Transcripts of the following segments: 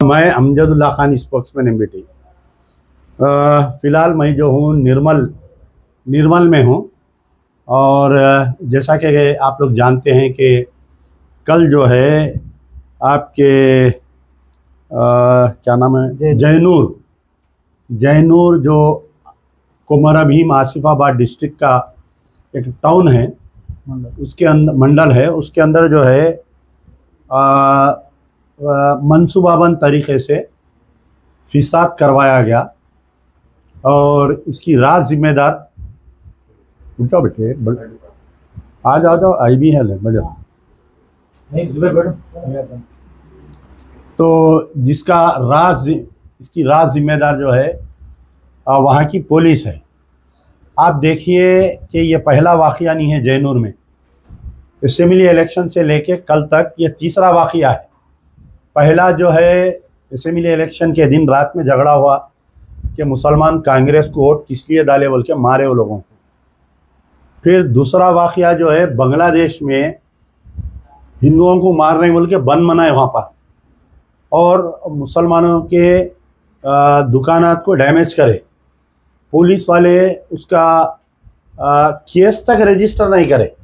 मैं Amjadullah Khan spokesman MBT. फ़िलहाल मैं जो हूँ निर्मल में हूँ। और जैसा कि आप लोग जानते हैं कि कल जो है आपके क्या नाम है, जैनूर जो कुमार भीम आसिफाबाद डिस्ट्रिक्ट का एक टाउन है, उसके अंदर मंडल है, उसके अंदर जो है मंसूबाबंद तरीक़े से फिसाद करवाया गया। और इसकी राज जिम्मेदार उल्टा बैठे आ जाओ आई भी है ले तो जिसका इसकी राज जिम्मेदार जो है वहाँ की पुलिस है। आप देखिए कि ये पहला वाक़या नहीं है जैनूर में। असेंबली इलेक्शन से लेके कल तक ये तीसरा वाक़या है। पहला जो है असेंबली इलेक्शन के दिन रात में झगड़ा हुआ कि मुसलमान कांग्रेस को वोट किस लिए डाले बोल के मारे वो लोगों को। फिर दूसरा वाक़या जो है बांग्लादेश में हिंदुओं को मार रहे बोल के बंद मनाए वहाँ पर, और मुसलमानों के दुकानात को डैमेज करे। पुलिस वाले उसका केस तक रजिस्टर नहीं करे।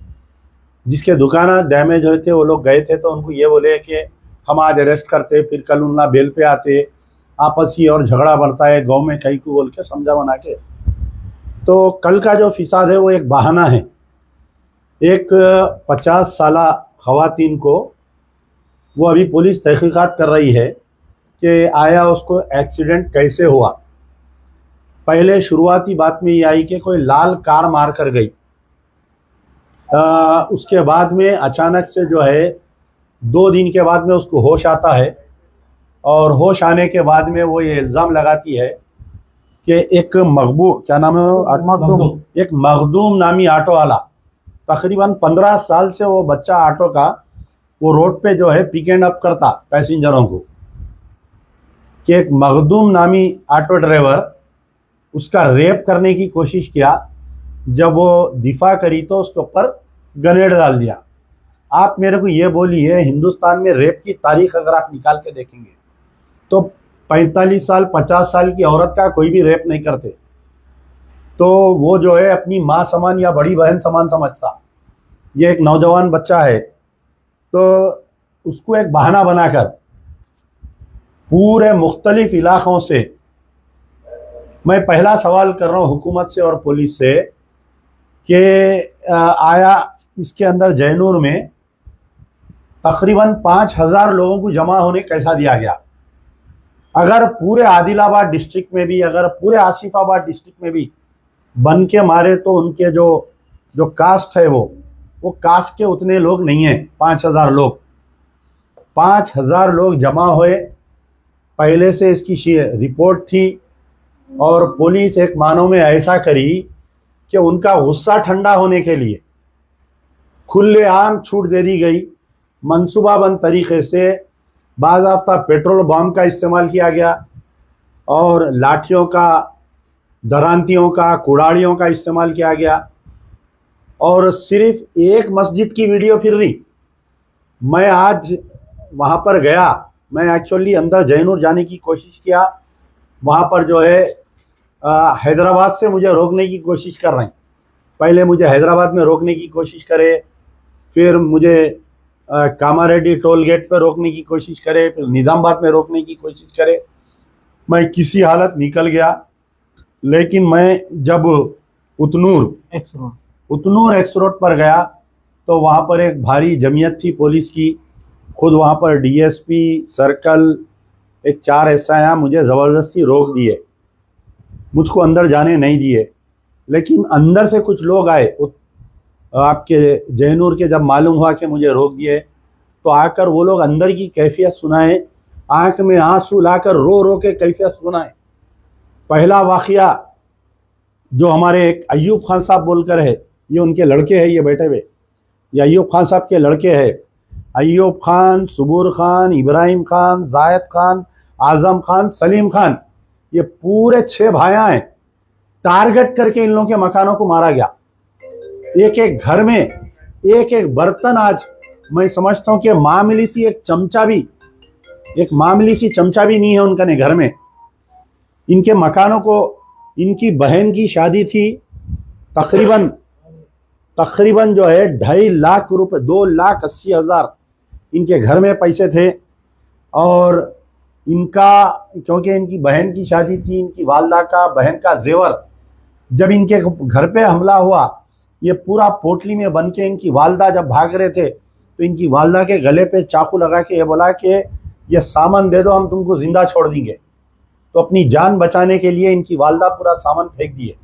जिसके दुकानात डैमेज हुए थे वो लोग गए थे तो उनको ये बोले कि हम आज अरेस्ट करते, फिर कल उनका बेल पे आते, आपस ही और झगड़ा बढ़ता है गांव में कहीं को बोल के समझा बना के। तो कल का जो फिसाद है वो एक बहाना है। एक 50 साला ख़वातीन को वो अभी पुलिस तहकीकात कर रही है कि आया उसको एक्सीडेंट कैसे हुआ। पहले शुरुआती बात में ये आई कि कोई लाल कार मार कर गई। उसके बाद में अचानक से जो है 2 दिन के बाद में उसको होश आता है, और होश आने के बाद में वो ये इल्ज़ाम लगाती है कि एक मखदूम नामी ऑटो वाला, तकरीबन 15 साल से वो बच्चा ऑटो का वो रोड पे जो है पिक एंड अप करता पैसेंजरों को, कि एक मखदूम नामी ऑटो ड्राइवर उसका रेप करने की कोशिश किया। जब वो दिफा करी तो उसके ऊपर ग्रेनेड डाल दिया। आप मेरे को ये बोलिए, हिंदुस्तान में रेप की तारीख अगर आप निकाल के देखेंगे तो 45 साल 50 साल की औरत का कोई भी रेप नहीं करते। तो वो जो है अपनी माँ समान या बड़ी बहन समान समझता। ये एक नौजवान बच्चा है, तो उसको एक बहाना बनाकर पूरे मुख्तलिफ इलाक़ों से, मैं पहला सवाल कर रहा हूँ हुकूमत से और पुलिस से कि आया इसके अंदर जैनूर में तकरीबन 5000 लोगों को जमा होने कैसा दिया गया। अगर पूरे आदिलाबाद डिस्ट्रिक्ट में भी, अगर पूरे आसिफाबाद डिस्ट्रिक्ट में भी बन के मारे तो उनके जो कास्ट है वो कास्ट के उतने लोग नहीं हैं। 5000 लोग जमा हुए। पहले से इसकी रिपोर्ट थी और पुलिस एक मानों में ऐसा करी कि उनका गुस्सा ठंडा होने के लिए खुलेआम छूट दे दी गई। मंसूबाबंद तरीक़े से बाज़ाब्ता पेट्रोल बम का इस्तेमाल किया गया और लाठियों का, दरांतियों का, कुड़ाड़ियों का इस्तेमाल किया गया। और सिर्फ एक मस्जिद की वीडियो फिर रही। मैं आज वहाँ पर गया, मैं एक्चुअली अंदर जैनूर जाने की कोशिश किया। वहाँ पर जो है हैदराबाद से मुझे रोकने की कोशिश कर रहे हैं। पहले मुझे हैदराबाद में रोकने की कोशिश करे, फिर मुझे कामारेड्डी टोल गेट पर रोकने की कोशिश करे, फिर निज़ामाबाद में रोकने की कोशिश करे। मैं किसी हालत निकल गया। लेकिन मैं जब उतनूर एक्स रोड पर गया तो वहाँ पर एक भारी जमीयत थी पुलिस की। खुद वहाँ पर डीएसपी सर्कल एक 4 एसआई मुझे ज़बरदस्ती रोक दिए, मुझको अंदर जाने नहीं दिए। लेकिन अंदर से कुछ लोग आए आपके जैनूर के। जब मालूम हुआ कि मुझे रोक दिए तो आकर वो लोग अंदर की कैफियत सुनाए, आंख में आंसू लाकर रो रो के कैफियत सुनाए। पहला वाक़या जो हमारे एक अयूब खान साहब बोलकर है, ये उनके लड़के हैं, ये बैठे हुए, ये अयूब खान साहब के लड़के हैं। अयूब खान, सुबूर खान, इब्राहिम खान, जायद खान, आज़म खान, सलीम खान, ये पूरे 6 भाइयाँ हैं। टारगेट करके इन लोगों के मकानों को मारा गया। एक एक घर में एक एक बर्तन। आज मैं समझता हूँ कि मामूली सी एक चमचा भी एक मामूली सी चमचा भी नहीं है उनका ने घर में। इनके मकानों को, इनकी बहन की शादी थी, तकरीबन जो है 2.5 लाख रुपए, 2,80,000 इनके घर में पैसे थे। और इनका, क्योंकि इनकी बहन की शादी थी, इनकी वालदा का बहन का जेवर, जब इनके घर पे हमला हुआ, ये पूरा पोटली में बन के इनकी वालदा जब भाग रहे थे तो इनकी वालदा के गले पे चाकू लगा के ये बोला कि ये सामान दे दो, हम तुमको जिंदा छोड़ देंगे। तो अपनी जान बचाने के लिए इनकी वालदा पूरा सामान फेंक दिए।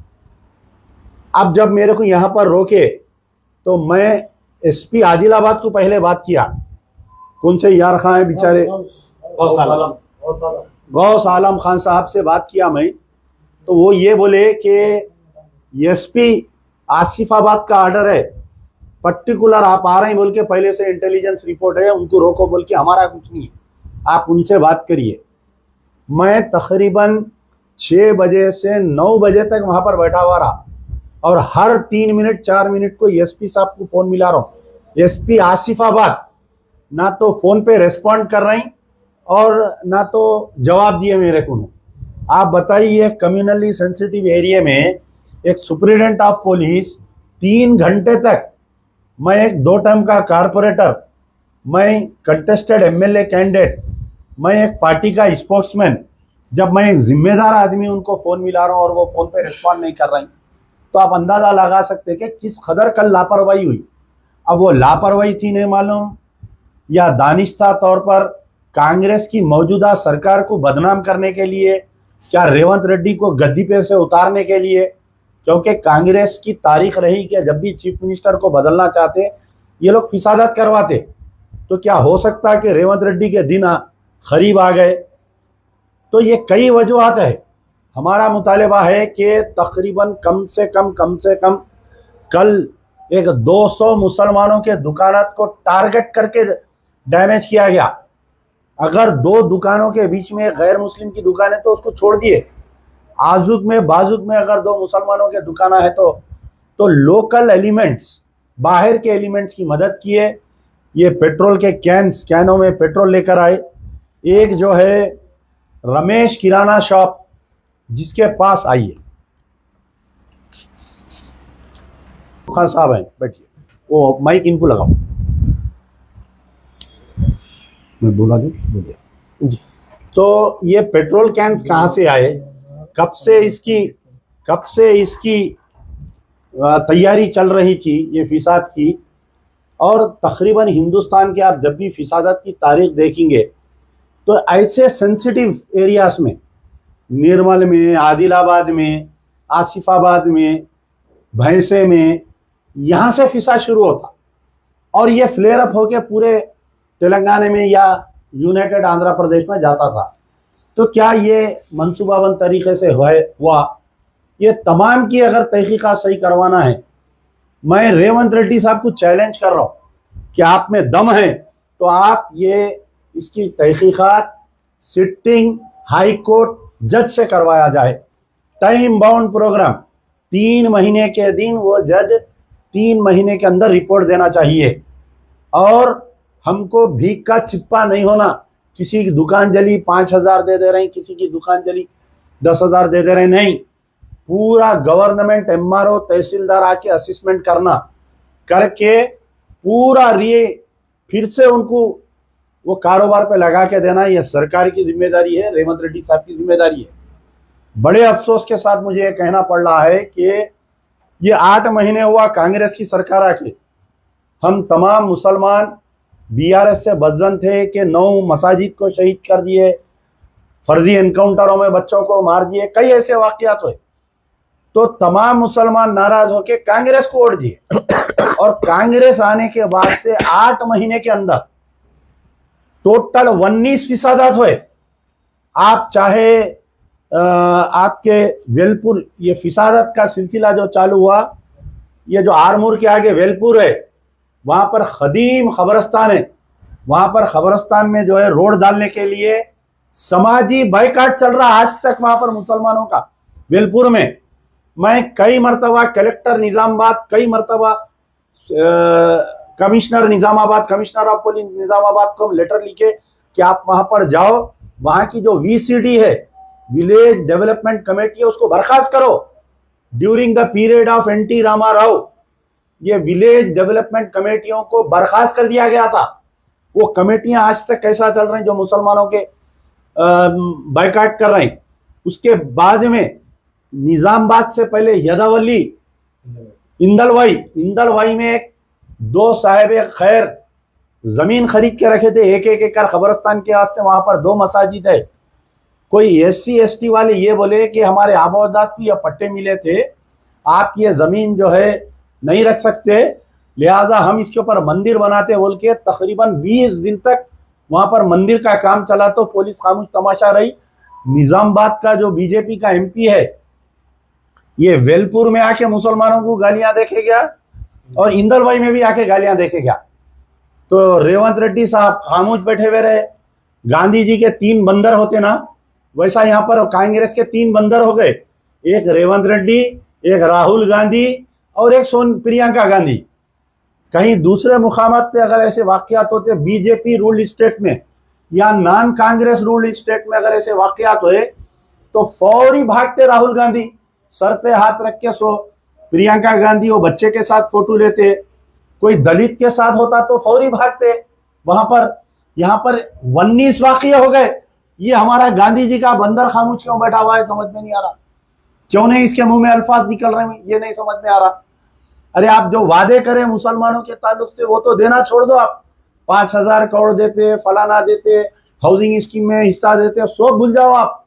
अब जब मेरे को यहाँ पर रोके तो मैं एसपी आदिलाबाद को पहले बात किया, कौन से यार खां है बेचारे, गौस आलम खान साहब से बात किया मैं। तो वो ये बोले कि एसपी आसिफाबाद का ऑर्डर है, पर्टिकुलर आप आ रहे हैं बोल के पहले से इंटेलिजेंस रिपोर्ट है, उनको रोको बोल के, हमारा कुछ नहीं है, आप उनसे बात करिए। मैं तकरीबन 6 बजे से 9 बजे तक वहां पर बैठा हुआ रहा और हर 3 मिनट 4 मिनट को एसपी साहब को फोन मिला रहा हूँ। एसपी आसिफाबाद ना तो फोन पे रेस्पॉन्ड कर रही और ना तो जवाब दिए मेरे को। आप बताइए, कम्युनली सेंसिटिव एरिया में एक सुप्रिटेंडेंट ऑफ पुलिस 3 घंटे तक, मैं एक 2 टर्म का कारपोरेटर, मैं कंटेस्टेड एमएलए कैंडिडेट, मैं एक पार्टी का स्पोक्समैन, जब मैं एक जिम्मेदार आदमी उनको फोन मिला रहा हूँ और वो फोन पे रिस्पॉन्ड नहीं कर रही, तो आप अंदाजा लगा सकते हैं कि किस कदर कल लापरवाही हुई। अब वो लापरवाही थी नहीं मालूम या दानिस्ता तौर पर कांग्रेस की मौजूदा सरकार को बदनाम करने के लिए, क्या रेवंत रेड्डी को गद्दी पे से उतारने के लिए, क्योंकि कांग्रेस की तारीख रही कि जब भी चीफ मिनिस्टर को बदलना चाहते ये लोग फिसादत करवाते। तो क्या हो सकता है कि रेवंत रेड्डी के दिन करीब आ गए? तो ये कई वजूहत है। हमारा मुतालिबा है कि तकरीबन कम से कम कल एक 200 मुसलमानों के दुकानात को टारगेट करके डैमेज किया गया। अगर 2 दुकानों के बीच में गैर मुस्लिम की दुकान है तो उसको छोड़ दिए, आजुक में बाजुक में अगर 2 मुसलमानों के दुकान है तो लोकल एलिमेंट्स, बाहर के एलिमेंट्स की मदद किए। ये पेट्रोल के कैनों में पेट्रोल लेकर आए। एक जो है रमेश किराना शॉप, जिसके पास, आइए खान साहब हैं, बैठिए, वो माइक इनको लगाओ, मैं बोला जी, बोलिए जी। तो ये पेट्रोल कैंस कहाँ से आए, कब से इसकी तैयारी चल रही थी ये फिसाद की। और तकरीबन हिंदुस्तान के आप जब भी फिसादत की तारीख देखेंगे तो ऐसे सेंसिटिव एरियाज में, निर्मल में, आदिलाबाद में, आसिफाबाद में, भैंसे में, यहाँ से फिसाद शुरू होता और ये फ्लेयर अप होके पूरे तेलंगाना में या यूनाइटेड आंध्र प्रदेश में जाता था। तो क्या ये मंसूबाबंद तरीके से हुआ? ये तमाम की अगर तहकीकात सही करवाना है, मैं रेवंत रेड्डी साहब को चैलेंज कर रहा हूँ कि आप में दम है तो आप ये इसकी तहकीकात सिटिंग हाई कोर्ट जज से करवाया जाए। टाइम बाउंड प्रोग्राम, 3 महीने के दिन वो जज 3 महीने के अंदर रिपोर्ट देना चाहिए। और हमको भीख का चिप्पा नहीं होना, किसी की दुकान जली 5,000 दे रहे हैं, किसी की दुकान जली 10,000 दे रहे हैं, नहीं। पूरा गवर्नमेंट एमआरओ तहसीलदार आके असेसमेंट करके पूरा फिर से उनको वो कारोबार पे लगा के देना, यह सरकार की जिम्मेदारी है, रेवंत रेड्डी साहब की जिम्मेदारी है। बड़े अफसोस के साथ मुझे ये कहना पड़ रहा है कि ये 8 महीने हुआ कांग्रेस की सरकार आके, हम तमाम मुसलमान बीआरएस से बदजन थे कि 9 मसाजिद को शहीद कर दिए, फर्जी एनकाउंटरों में बच्चों को मार दिए, कई ऐसे वाकयात हुए। तो तमाम मुसलमान नाराज होकर कांग्रेस को वोट दिए और कांग्रेस आने के बाद से 8 महीने के अंदर टोटल 19 फिसादात हुए। आप चाहे आपके वेलपुर, ये फिसादत का सिलसिला जो चालू हुआ, ये जो आरमूर के आगे वेलपुर है, वहां पर खदीम खबरस्तान है, वहां पर खबरस्तान में जो है रोड डालने के लिए समाजी बाइकाट चल रहा आज तक वहां पर मुसलमानों का। वेलपुर में मैं कई मरतबा कलेक्टर निजामाबाद, कई मरतबा commissioner Nizamabad, commissioner of police Nizamabad को लेटर लिखे कि आप वहां पर जाओ, वहां की जो VCD है, विलेज डेवलपमेंट कमेटी है, उसको बर्खास्त करो। During the period of NT Rama Rao ये विलेज डेवलपमेंट कमेटियों को बर्खास्त कर दिया गया था। वो कमेटियां आज तक कैसा चल रही जो मुसलमानों के बायकाट कर रहे हैं। उसके बाद में निजामाबाद से पहले यदावली, इंदलवाई में एक 2 साहिब खैर जमीन खरीद के रखे थे, एक एकड़ खबरस्तान के वास्ते। वहां पर 2 मसाजिद है। कोई SC ST वाले ये बोले कि हमारे आबादात को ये पट्टे मिले थे, आप ये जमीन जो है नहीं रख सकते, लिहाजा हम इसके ऊपर मंदिर बनाते बोल के तकरीबन 20 दिन तक वहां पर मंदिर का काम चला। तो पुलिस खामोश तमाशा रही। निजामाबाद का जो बीजेपी का MP है, ये वेलपुर में आके मुसलमानों को गालियां देके गया और इंदलवाई में भी आके गालियां देके गया। तो रेवंत रेड्डी साहब खामोश बैठे हुए रहे। गांधी जी के 3 बंदर होते ना, वैसा यहाँ पर कांग्रेस के 3 बंदर हो गए। एक रेवंत रेड्डी, एक राहुल गांधी और एक प्रियंका गांधी। कहीं दूसरे मुकामात पे अगर ऐसे वाकयात होते बीजेपी रूल्ड स्टेट में या नॉन कांग्रेस रूल्ड स्टेट में, अगर ऐसे वाकयात हुए तो फौरी भागते राहुल गांधी, सर पे हाथ रख के सो। प्रियंका गांधी वो बच्चे के साथ फोटो लेते, कोई दलित के साथ होता तो फौरी भागते वहां पर। यहाँ पर 19 वाकये हो गए। ये हमारा गांधी जी का बंदर खामोश क्यों बैठा हुआ है, समझ में नहीं आ रहा। क्यों नहीं इसके मुंह में अल्फाज निकल रहे हैं, ये नहीं समझ में आ रहा। अरे आप जो वादे करें मुसलमानों के ताल्लुक से वो तो देना छोड़ दो। आप 5,000 करोड़ देते, फलाना देते, हाउसिंग स्कीम में हिस्सा देते, सब भूल जाओ आप।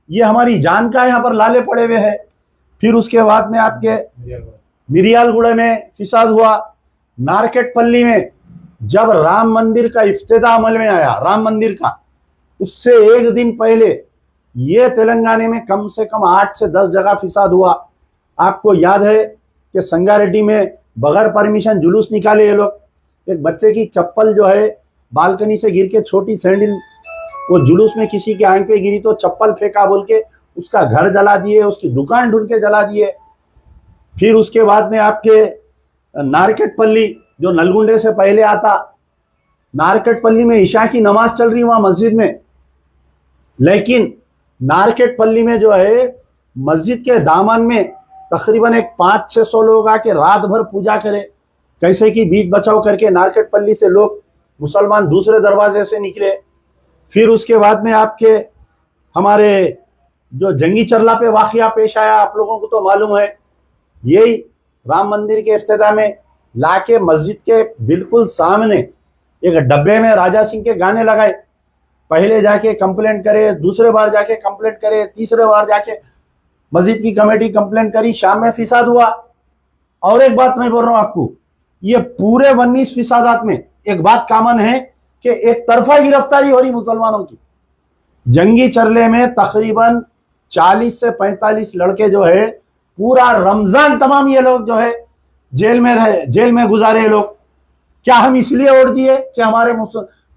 ये हमारी जान का यहाँ पर लाले पड़े हुए हैं। फिर उसके बाद में आपके मिरियालगुड़े में फिसाद हुआ। नारकेटपल्ली में जब राम मंदिर का इफ्तिताह अमल में आया, राम मंदिर का, उससे 1 दिन पहले ये तेलंगाना में कम से कम 8 से 10 जगह फिसाद हुआ। आपको याद है कि संगारेड्डी में बगैर परमिशन जुलूस निकाले ये लोग। एक बच्चे की चप्पल जो है बालकनी से गिर के, छोटी सैंडल, वो जुलूस में किसी के आंख पे गिरी तो चप्पल फेंका बोल के उसका घर जला दिए, उसकी दुकान ढूंढ के जला दिए। फिर उसके बाद में आपके नारकेटपल्ली जो नलगुंडे से पहले आता, नारकेटपल्ली में ईशा की नमाज चल रही वहां मस्जिद में, लेकिन नारकेटपल्ली में जो है मस्जिद के दामन में तकरीबन एक 500-600 लोग आके रात भर पूजा करे, कैसे कि बीच बचाव करके नारकेटपल्ली से लोग मुसलमान दूसरे दरवाजे से निकले। फिर उसके बाद में आपके हमारे जो जंगी चरला पे वाकया पेश आया, आप लोगों को तो मालूम है। यही राम मंदिर के इफ्तिताह में लाके मस्जिद के बिल्कुल सामने एक डब्बे में राजा सिंह के गाने लगाए। पहले जाके कंप्लेंट करे, दूसरे बार जाके कंप्लेंट करे, तीसरे बार जाके मस्जिद की कमेटी कंप्लेंट करी, शाम में फिसाद हुआ। और एक बात मैं बोल रहा हूं आपको, ये पूरे 19 फिसादात में एक बात कॉमन है कि एक तरफा गिरफ्तारी हो रही मुसलमानों की। जंगी चरले में तकरीबन 40 से 45 लड़के जो है पूरा रमजान तमाम ये लोग जो है जेल में रहे, जेल में गुजारे लोग। क्या हम इसलिए वोट दिए कि हमारे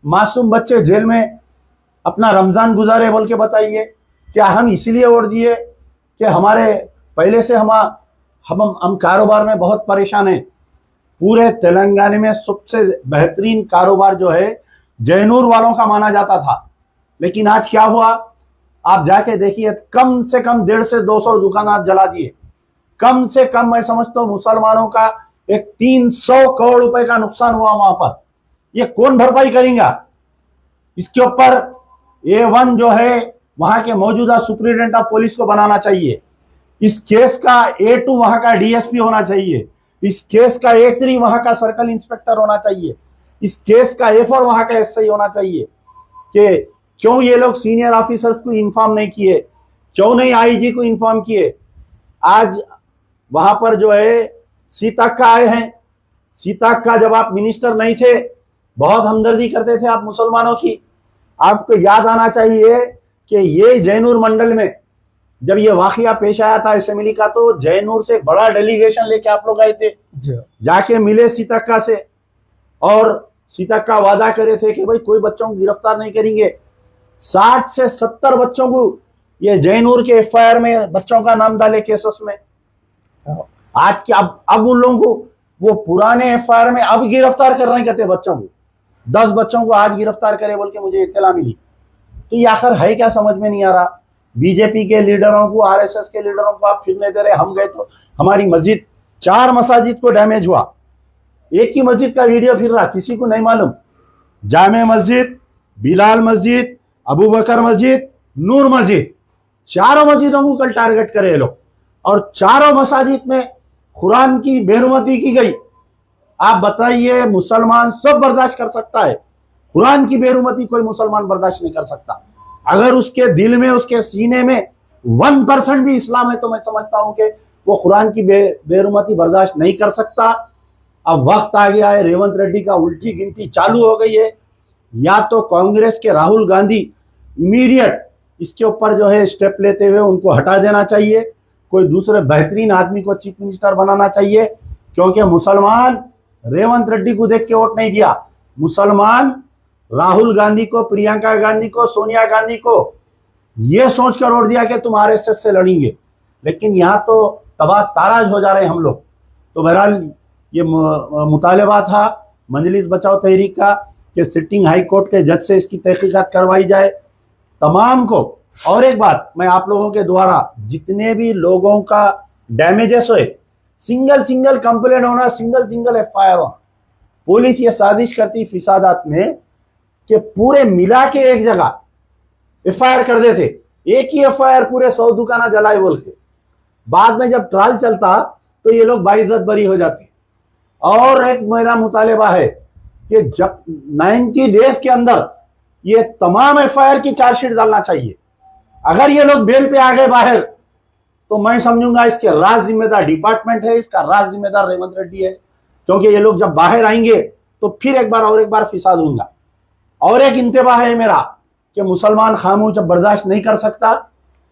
मासूम बच्चे जेल में अपना रमजान गुजारे बोल के बताइए? क्या हम इसलिए वोट दिए कि हमारे पहले से हम कारोबार में बहुत परेशान हैं? पूरे तेलंगाना में सबसे बेहतरीन कारोबार जो है जयनूर वालों का माना जाता था, लेकिन आज क्या हुआ आप जाके देखिए, कम से कम 150 से 200 दुकान जला दिए। कम से कम मैं समझता हूँ मुसलमानों का एक 300 करोड़ रुपए का नुकसान हुआ वहां पर। ये कौन भरपाई करेगा? इसके ऊपर A1 जो है वहां के मौजूदा सुप्रिटेंडेंट ऑफ पुलिस को बनाना चाहिए। इस केस का A2 वहां का DSP होना चाहिए। इस केस का A3 वहां का सर्कल इंस्पेक्टर होना चाहिए। इस केस का A4 वहां का SI होना चाहिए। कि क्यों ये लोग सीनियर ऑफिसर्स को इन्फॉर्म नहीं किए, क्यों नहीं IG को इन्फॉर्म किए? आज वहां पर जो है सीताक्का आए हैं। सीताक्का जब आप मिनिस्टर नहीं थे बहुत हमदर्दी करते थे आप मुसलमानों की। आपको याद आना चाहिए कि ये जयनूर मंडल में जब ये वाकया पेश आया था असेंबली का, तो जयनूर से एक बड़ा डेलीगेशन लेके आप लोग आए थे, जाके मिले सीताक्का से, और सीताक्का वादा करे थे कि भाई कोई बच्चों को गिरफ्तार नहीं करेंगे। 60 से 70 बच्चों को ये जयनूर के FIR में बच्चों का नाम डाले केसेस में। आज के अब उन लोगों को वो पुराने FIR में अब गिरफ्तार कर रहे कहते बच्चों को। 10 बच्चों को आज गिरफ्तार करे बोल के मुझे इत्तला मिली। तो ये आखिर है क्या, समझ में नहीं आ रहा। बीजेपी के लीडरों को, आरएसएस के लीडरों को आप फिरने दे रहे। हम गए तो हमारी मस्जिद, 4 मसाजिद को डैमेज हुआ। एक ही मस्जिद का वीडियो फिर रहा, किसी को नहीं मालूम। जामे मस्जिद, बिलाल मस्जिद, अबू बकर मस्जिद, नूर मस्जिद, 4 मस्जिदों को कल टारगेट करे ये लोग, और 4 मसाजिद में कुरान की बेरुमती की गई। आप बताइए, मुसलमान सब बर्दाश्त कर सकता है, कुरान की बेरुमती कोई मुसलमान बर्दाश्त नहीं कर सकता। अगर उसके दिल में, उसके सीने में 1% भी इस्लाम है तो मैं समझता हूं कि वो कुरान की बेरुमती बर्दाश्त नहीं कर सकता। अब वक्त आ गया है, रेवंत रेड्डी का उल्टी गिनती चालू हो गई है। या तो कांग्रेस के राहुल गांधी इमीडिएट इसके ऊपर जो है स्टेप लेते हुए उनको हटा देना चाहिए, कोई दूसरे बेहतरीन आदमी को चीफ मिनिस्टर बनाना चाहिए, क्योंकि मुसलमान रेवंत रेड्डी को देख के वोट नहीं दिया। मुसलमान राहुल गांधी को, प्रियंका गांधी को, सोनिया गांधी को ये सोचकर वोट दिया कि तुम आरएसएस से लड़ेंगे। लेकिन यहाँ तो तबाह ताराज हो जा रहे हैं हम लोग। तो बहरहाल ये मुतालबा था मजलिस बचाओ तहरीक का कि सिटिंग हाई कोर्ट के जज से इसकी तहकीकात करवाई जाए तमाम को। और एक बात मैं आप लोगों के द्वारा, जितने भी लोगों का डैमेजेस हुए, सिंगल कंप्लेंट होना, सिंगल एफआईआर होना। पुलिस ये साजिश करती फिसादात में कि पूरे मिला के एक जगह एफआईआर कर देते, एक ही एफआईआर पूरे 100 दुकाना जलाए बोल के। बाद में जब ट्रायल चलता तो ये लोग बाइज्जत बरी हो जाते। और एक मेरा मुतालिबा है कि जब 90 डेज के अंदर ये तमाम एफआईआर की चार्जशीट डालना चाहिए। अगर ये लोग बेल पे आ गए बाहर तो मैं समझूंगा इसके राज जिम्मेदार डिपार्टमेंट है, इसका राज जिम्मेदार रेवंत रेड्डी है, क्योंकि ये लोग जब बाहर आएंगे तो फिर एक बार फिसाद होगा। और एक इंतबाह है मेरा कि मुसलमान खामोश जब बर्दाश्त नहीं कर सकता,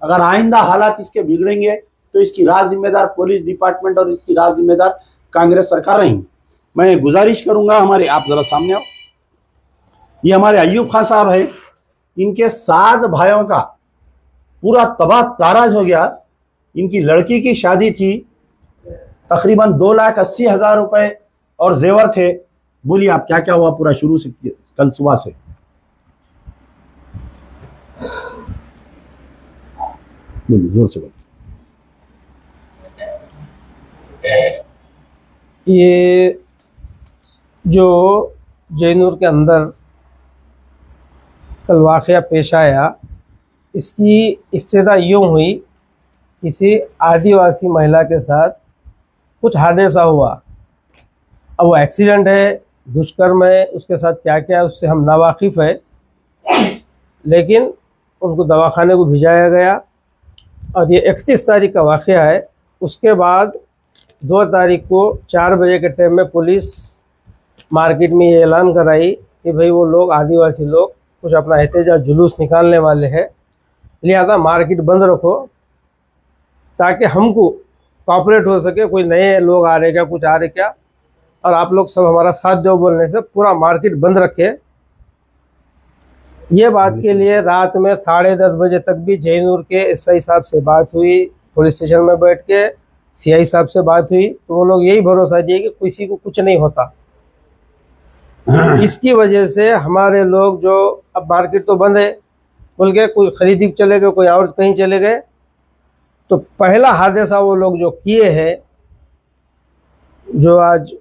अगर आइंदा हालात इसके बिगड़ेंगे तो इसकी राज जिम्मेदार पुलिस डिपार्टमेंट और इसकी राज जिम्मेदार कांग्रेस सरकार रहेंगी। मैं गुजारिश करूंगा, हमारे आप जरा सामने आओ, ये हमारे अयूब खान साहब है, इनके 7 भाइयों का पूरा तबाह ताराज हो गया। इनकी लड़की की शादी थी, तकरीबन 2,80,000 रुपए और जेवर थे। बोलिए आप क्या क्या हुआ पूरा शुरू से कल सुबह से। बोलिए जोर से बोलिए। ये जो जैनूर के अंदर कल वाक़या पेश आया, इसकी इब्तिदा यूँ हुई, किसी आदिवासी महिला के साथ कुछ हादसा हुआ। अब वो एक्सीडेंट है, दुष्कर्म है, उसके साथ क्या क्या है उससे हम नावाकिफ़ है, लेकिन उनको दवाखाने को भिजाया गया। और ये 31 तारीख का वाक़या है। उसके बाद 2 तारीख को 4 बजे के टाइम में पुलिस मार्केट में ये ऐलान कराई कि भाई वो लोग, आदिवासी लोग, कुछ अपना एहतजाज जुलूस निकालने वाले हैं, लिहाजा मार्केट बंद रखो ताकि हमको कॉपरेट हो सके। कोई नए लोग आ रहे क्या, कुछ आ रहे क्या, और आप लोग सब हमारा साथ दो बोलने से पूरा मार्केट बंद रखे। ये बात के लिए रात में 10:30 बजे तक भी जैनूर के एसआई साहब से बात हुई, पुलिस स्टेशन में बैठ के सीआई साहब से बात हुई, तो वो लोग यही भरोसा दिए कि किसी को कुछ नहीं होता। इसकी वजह से हमारे लोग, जो अब मार्केट तो बंद है बोल के, कोई खरीदी चले गए, कोई और कहीं चले गए। तो पहला हादसा वो लोग जो किए हैं, जो आज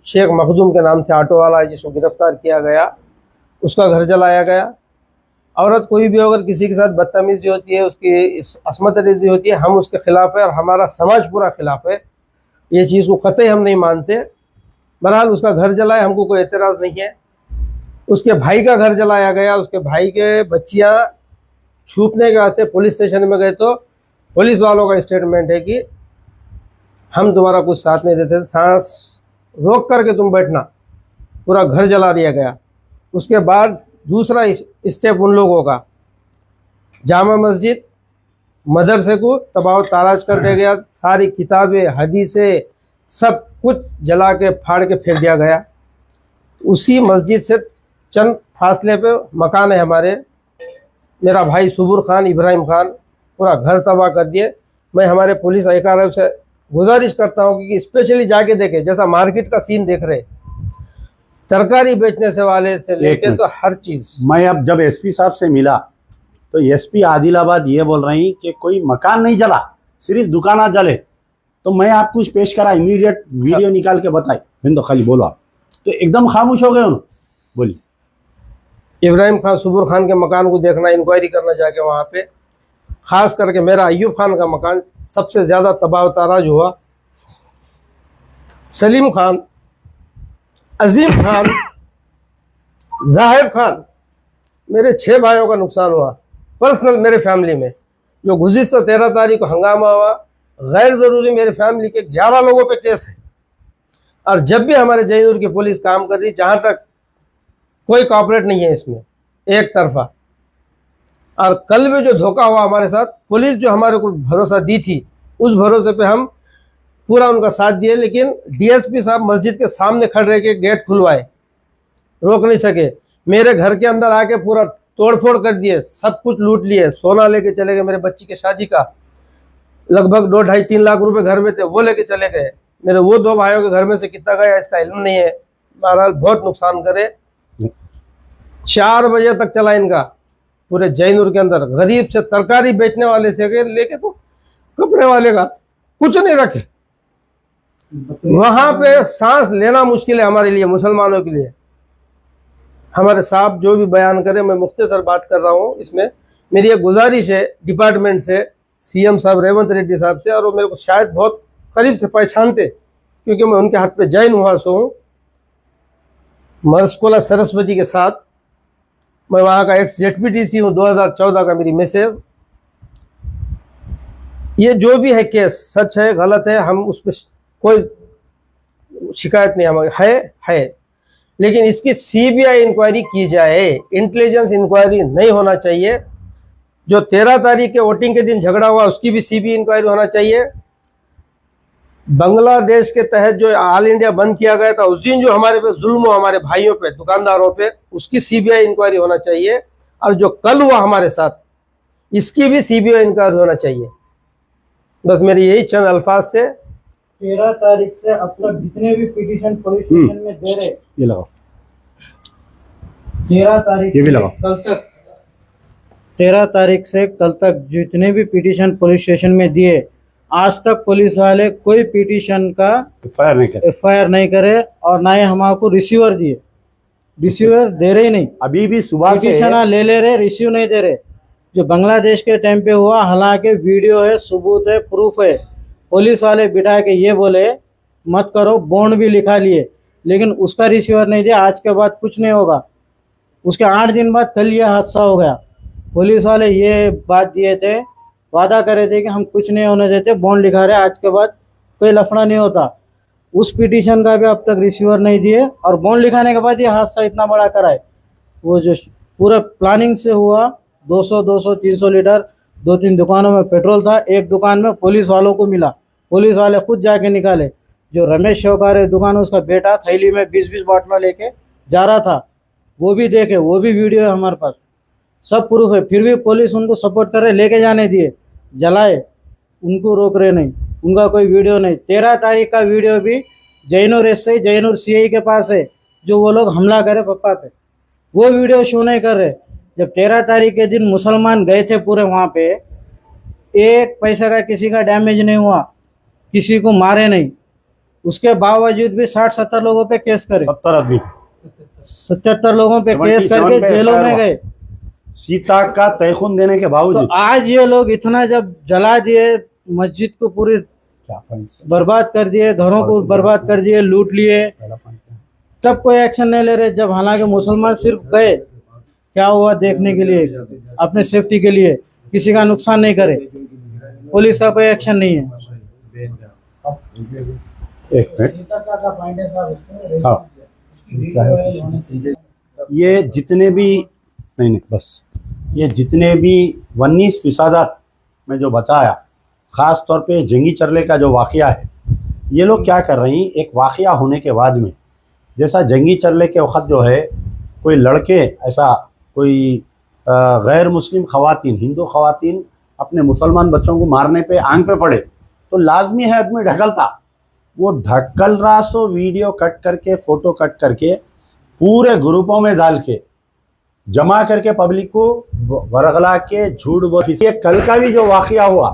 शेख मखदूम के नाम से ऑटो वाला है जिसको गिरफ्तार किया गया, उसका घर जलाया गया। औरत कोई भी अगर किसी के साथ बदतमीजी होती है, उसकी असमत रेजी होती है, हम उसके खिलाफ है और हमारा समाज पूरा खिलाफ है। ये चीज़ को कतई हम नहीं मानते। बहरहाल उसका घर जलाया, हमको कोई एतराज़ नहीं है। उसके भाई का घर जलाया गया, उसके भाई के बच्चियां छुपने के वास्ते पुलिस स्टेशन में गए तो पुलिस वालों का स्टेटमेंट है कि हम तुम्हारा कुछ साथ नहीं देते, सांस रोक करके तुम बैठना। पूरा घर जला दिया गया। उसके बाद दूसरा स्टेप उन लोगों का, जामा मस्जिद, मदरसे को तबाह ताराज कर दिया गया। सारी किताबें, हदीसें, सब कुछ जला के फाड़ के फेंक दिया गया। उसी मस्जिद से चंद फासले पे मकान है हमारे, मेरा भाई सुबुर खान, इब्राहिम खान, पूरा घर तबाह कर दिए। मैं हमारे पुलिस अधिकारियों से गुजारिश करता हूँ कि स्पेशली जाके देखें, जैसा मार्केट का सीन देख रहे, तरकारी बेचने से वाले से लेके मिनट। तो हर चीज। मैं अब जब एसपी साहब से मिला तो एसपी आदिलाबाद ये बोल रही कि कोई मकान नहीं जला, सिर्फ दुकाना जले। तो मैं आप कुछ पेश करा, इमीडिएट वीडियो निकाल के बताए, हिंदो खाली बोलो आप। तो एकदम खामोश हो गए उन्होंने। बोलिए। इब्राहिम खान सुबुर खान के मकान को देखना, इंक्वायरी करना जाके वहाँ पे, खास करके मेरा अयूब खान का मकान सबसे ज़्यादा तबाह ताराज हुआ। सलीम खान, अजीम खान, जाहिद खान, मेरे 6 भाइयों का नुकसान हुआ पर्सनल मेरे फैमिली में। जो गुज़िश्ता 13 तारीख को हंगामा हुआ, गैर ज़रूरी मेरे फैमिली के 11 लोगों पे केस है। और जब भी हमारे जयनूर की पुलिस काम कर रही, जहाँ तक कोई कॉपरेट नहीं है इसमें, एक तरफा। और कल भी जो धोखा हुआ हमारे साथ, पुलिस जो हमारे को भरोसा दी थी, उस भरोसे पे हम पूरा उनका साथ दिए, लेकिन डीएसपी साहब मस्जिद के सामने खड़े रह के गेट खुलवाए, रोक नहीं सके। मेरे घर के अंदर आके पूरा तोड़फोड़ कर दिए, सब कुछ लूट लिए, सोना लेके चले गए। मेरे बच्ची की शादी का लगभग 2, 2.5, 3 लाख रुपए घर में थे, वो लेके चले गए। मेरे वो 2 भाइयों के घर में से कितना गया इसका इल्म नहीं है। बहरहाल बहुत नुकसान करे। 4 बजे तक चला इनका पूरे जयनूर के अंदर, गरीब से तरकारी बेचने वाले से लेके तो कपड़े वाले का कुछ नहीं रखे। वहां पे सांस लेना मुश्किल है हमारे लिए, मुसलमानों के लिए। हमारे साहब जो भी बयान करें, मैं मुख्तसर बात कर रहा हूँ इसमें। मेरी एक गुजारिश है डिपार्टमेंट से, सीएम साहब रेवंत रेड्डी साहब से, और वो मेरे को शायद बहुत करीब से पहचानते क्योंकि मैं उनके हाथ पे जैन हुआ सो हूँ, मरस्कोला सरस्वती के साथ। मैं वहाँ का एक्स जेडपीटीसी हूँ, 2014 का मेरी मैसेज। ये जो भी है केस सच है गलत है, हम उस पर कोई शिकायत नहीं हमारी है, लेकिन इसकी सीबीआई इंक्वायरी की जाए, इंटेलिजेंस इंक्वायरी नहीं होना चाहिए। जो 13 तारीख के वोटिंग के दिन झगड़ा हुआ, उसकी भी सीबीआई इंक्वायरी होना चाहिए। बांग्लादेश के तहत जो ऑल इंडिया बंद किया गया था, उस दिन जो हमारे पे जुल्म हुआ, हमारे भाइयों पे, दुकानदारों पे, उसकी सीबीआई इंक्वायरी होना चाहिए। और जो कल हुआ हमारे साथ, इसकी भी सीबीआई इंक्वायरी होना चाहिए। बस मेरे यही चंद अल्फाज थे। 13 तारीख से अब तक जितने भी पिटीशन पुलिस स्टेशन में दे रहे, ये लगाओ, 13 तारीख ये भी से लगाओ। कल तक, 13 तारीख से कल तक जितने भी पिटीशन पुलिस स्टेशन में दिए, आज तक पुलिस वाले कोई पिटीशन का एफआईआर नहीं करे और ना ही हमारे रिसीवर दिए। रिसीवर दे रहे ही नहीं। अभी भी सुबह से पिटीशन ले रहे, रिसीव नहीं दे रहे। जो बांग्लादेश के टाइम पे हुआ, हालांकि वीडियो है, सबूत है, प्रूफ है। पुलिस वाले बिठा के ये बोले मत करो, बॉन्ड भी लिखा लिए, लेकिन उसका रिसीवर नहीं दिया। आज के बाद कुछ नहीं होगा। उसके 8 दिन बाद कल ये हादसा हो गया। पुलिस वाले ये बात दिए थे, वादा करे थे कि हम कुछ नहीं होने देते, बॉन्ड लिखा रहे, आज के बाद कोई लफड़ा नहीं होता। उस पिटीशन का भी अब तक रिसीवर नहीं दिए और बॉन्ड लिखाने के बाद ये हादसा इतना बड़ा कराए। वो जो पूरा प्लानिंग से हुआ, 200, 300 लीटर 2-3 दुकानों में पेट्रोल था। एक दुकान में पुलिस वालों को मिला, पुलिस वाले खुद जाके निकाले। जो रमेश शौकारे दुकान, उसका बेटा थैली में 20-20 बॉटल लेके जा रहा था, वो भी देखे, वो भी वीडियो है हमारे पास, सब प्रूफ है। फिर भी पुलिस उनको सपोर्ट कर रहे, लेके जाने दिए, जलाए, उनको रोक रहे नहीं, उनका कोई वीडियो नहीं। 13 तारीख का वीडियो भी जयनूर एसआई, जयनूर सीआई के पास है, जो वो लोग हमला करे पप्पा पे, वो वीडियो शो नहीं कर रहे। जब 13 तारीख के दिन मुसलमान गए थे पूरे वहाँ पे, 1 पैसा का किसी का डैमेज नहीं हुआ, किसी को मारे नहीं, उसके बावजूद भी 60-70 लोगों पे केस करे, 70 आदमी, 77 लोगों पे केस करके जेलों में गए, सीता का तयखुन देने के तो बावजूद। आज ये लोग इतना जब जला दिए, मस्जिद को पूरी बर्बाद कर दिए, घरों को बर्बाद कर दिए, लूट लिए, तब कोई एक्शन नहीं ले रहे। जब हालांकि मुसलमान सिर्फ गए क्या हुआ देखने के लिए, अपने सेफ्टी के लिए, किसी का नुकसान नहीं करे, पुलिस का कोई एक्शन नहीं है। एक मिनट, हाँ, ये जितने भी नहीं बस, ये जितने भी 19 फिसादात में जो बताया, ख़ास तौर पे जंगी चरले का जो वाक़या है, ये लोग क्या कर रही, एक वाक़या होने के बाद में, जैसा जंगी चरले के वक़्त जो है कोई लड़के, ऐसा कोई गैर मुस्लिम ख़वातीन, हिंदू ख़वातीन अपने मुसलमान बच्चों को मारने पे आंग पे पड़े, तो लाजमी है आदमी ढकलता। वो ढकल रहा, सो वीडियो कट करके, फ़ोटो कट करके पूरे ग्रुपों में डाल के जमा करके पब्लिक को वरगला के झूठ बोल। ये कल का भी जो वाकया हुआ,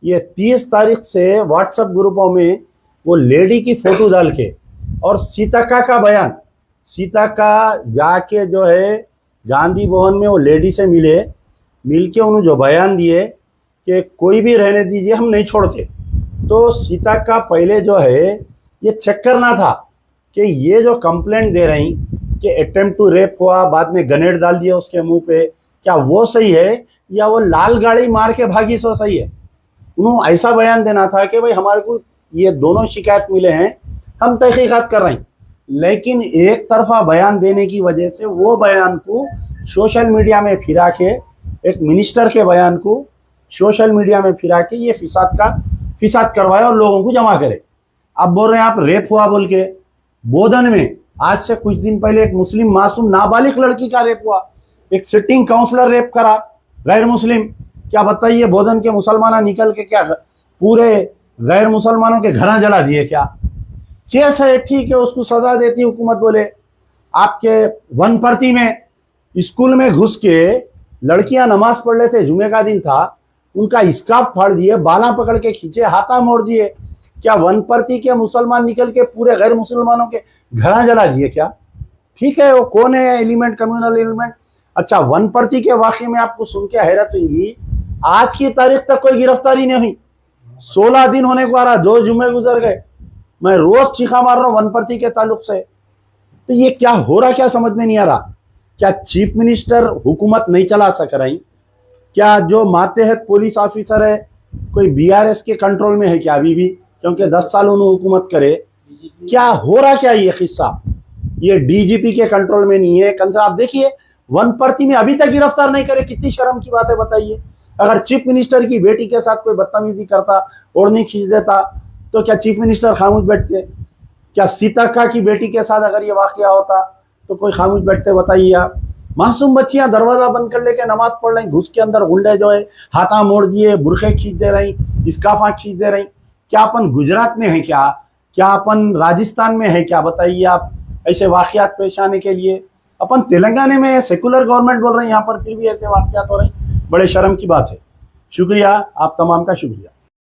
ये 30 तारीख से व्हाट्सएप ग्रुपों में वो लेडी की फोटो डाल के और सीताका का बयान, सीताका जाके जो है गांधी भवन में वो लेडी से मिल के उन्होंने जो बयान दिए कि कोई भी रहने दीजिए, हम नहीं छोड़ते। तो सीताका पहले जो है ये चेक करना था कि ये जो कंप्लेंट दे रही कि अटेम्प्ट टू रेप हुआ, बाद में ग्रेनेड डाल दिया उसके मुंह पे, क्या वो सही है या वो लाल गाड़ी मार के भागी सो सही है। उन्होंने ऐसा बयान देना था कि भाई हमारे को ये दोनों शिकायत मिले हैं, हम तहकीकात कर रहे हैं। लेकिन एक तरफा बयान देने की वजह से वो बयान को सोशल मीडिया में फिरा के, एक मिनिस्टर के बयान को सोशल मीडिया में फिरा के ये फिसाद करवाए और लोगों को जमा करे। अब बोल रहे हैं आप रेप हुआ बोल के। बोधन में आज से कुछ दिन पहले एक मुस्लिम मासूम नाबालिग लड़की का रेप हुआ, एक सिटिंग काउंसलर रेप करा गैर मुस्लिम। क्या बताइए, बोधन के मुसलमान निकल के क्या पूरे गैर मुसलमानों के घर जला दिए? क्या केस है? ठीक है, उसको सजा देती हुकूमत। बोले आपके वनपर्ती में स्कूल में घुस के लड़कियां नमाज पढ़ रहे थे, जुमे का दिन था, उनका स्कार्फ फाड़ दिए, बाला पकड़ के खींचे, हाथा मोड़ दिए। क्या वनपर्ती के मुसलमान निकल के पूरे गैर मुसलमानों के घर जला दिए? क्या ठीक है, वो कौन है एलिमेंट, कम्युनल एलिमेंट? अच्छा, वनपर्ती के वाकये में आपको सुन के हैरत हुई, आज की तारीख तक कोई गिरफ्तारी नहीं हुई। 16 दिन होने को आ रहा, 2 जुमे गुजर गए, मैं रोज चीखा मार रहा हूं वनपर्ती के ताल्लुक से। तो ये क्या हो रहा, क्या समझ में नहीं आ रहा। क्या चीफ मिनिस्टर हुकूमत नहीं चला सक रही? क्या जो मातहत पुलिस ऑफिसर है कोई बीआरएस के कंट्रोल में है क्या अभी भी? क्योंकि 10 साल उन्होंने हुकूमत करे। क्या हो रहा, क्या ये किस्सा? ये डीजीपी के कंट्रोल में नहीं है। आप देखिए वनपर्ती में अभी तक गिरफ्तार नहीं करे, कितनी शर्म की बात है बताइए। अगर चीफ मिनिस्टर की बेटी के साथ कोई बदतमीजी करता, ओढ़नी खींच देता, तो क्या चीफ मिनिस्टर खामोश बैठते? क्या सीताका की बेटी के साथ अगर ये वाकया होता तो कोई खामोश बैठते? बताइए आप। मासूम बच्चियां दरवाजा बंद कर लेके नमाज पढ़ रही, घुस के अंदर गुंडे जो है हाथा मोड़ दिए, बुरखे खींच दे रही, स्काफा खींच दे रही। क्या अपन गुजरात में है क्या अपन राजस्थान में है क्या? बताइए आप। ऐसे वाकयात पेश आने के लिए अपन तेलंगाना में सेकुलर गवर्नमेंट बोल रहे हैं, यहाँ पर फिर भी ऐसे वाकयात हो रहे हैं। बड़े शर्म की बात है। शुक्रिया, आप तमाम का शुक्रिया।